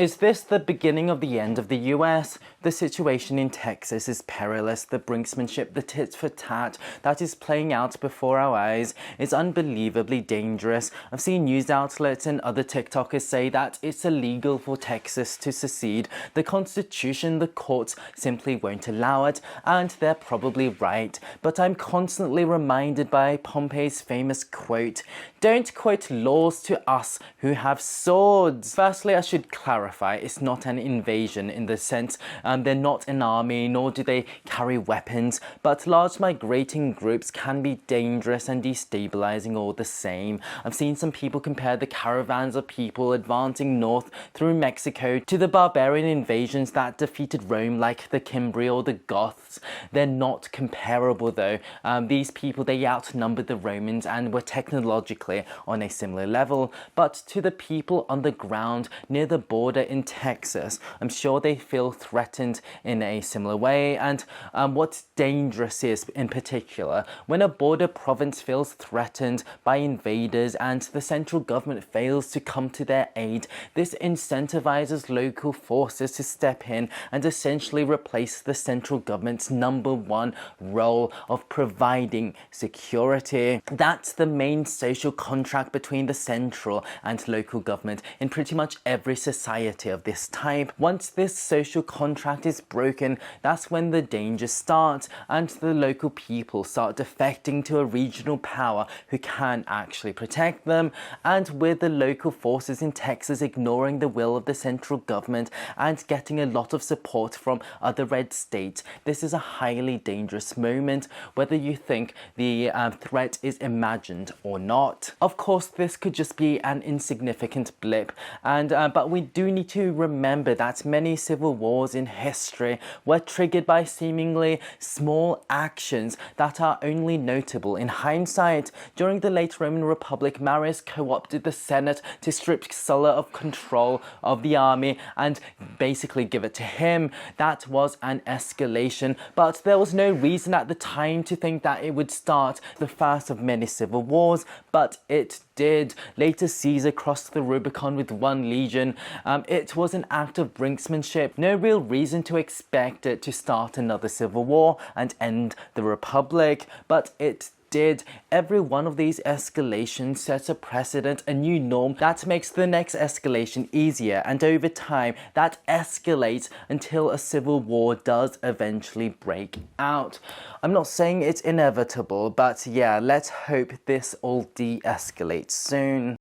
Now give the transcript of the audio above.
Is this the beginning of the end of the US? The situation in Texas is perilous. The brinksmanship, the tit for tat that is playing out before our eyes is unbelievably dangerous. I've seen news outlets and other TikTokers say that it's illegal for Texas to secede. The Constitution, the courts simply won't allow it, and they're probably right. But I'm constantly reminded by Pompey's famous quote, "Don't quote laws to us who have swords." Firstly, I should clarify, it's not an invasion in the sense they're not an army, nor do they carry weapons, but large migrating groups can be dangerous and destabilizing all the same. I've seen some people compare the caravans of people advancing north through Mexico to the barbarian invasions that defeated Rome, like the Cimbri or the Goths. They're not comparable though. These people, they outnumbered the Romans and were technologically on a similar level, but to the people on the ground near the border in Texas, I'm sure they feel threatened in a similar way. And what's dangerous is, in particular, when a border province feels threatened by invaders and the central government fails to come to their aid, this incentivizes local forces to step in and essentially replace the central government's #1 role of providing security. That's the main social contract between the central and local government in pretty much every society of this type. Once this social contract is broken, that's when the danger starts and the local people start defecting to a regional power who can actually protect them. And with the local forces in Texas ignoring the will of the central government and getting a lot of support from other red states, this is a highly dangerous moment, whether you think the threat is imagined or not. Of course, this could just be an insignificant blip, and but we do need to remember that many civil wars in history were triggered by seemingly small actions that are only notable in hindsight. During the late Roman Republic, Marius co-opted the Senate to strip Sulla of control of the army and basically give it to him. That was an escalation, but there was no reason at the time to think that it would start the first of many civil wars, but it did. Later, Caesar crossed the Rubicon with 1 legion. It was an act of brinksmanship. No real reason to expect it to start another civil war and end the Republic, but it did. Every one of these escalations sets a precedent, a new norm that makes the next escalation easier, and over time that escalates until a civil war does eventually break out. I'm not saying it's inevitable, but yeah, let's hope this all de-escalates soon.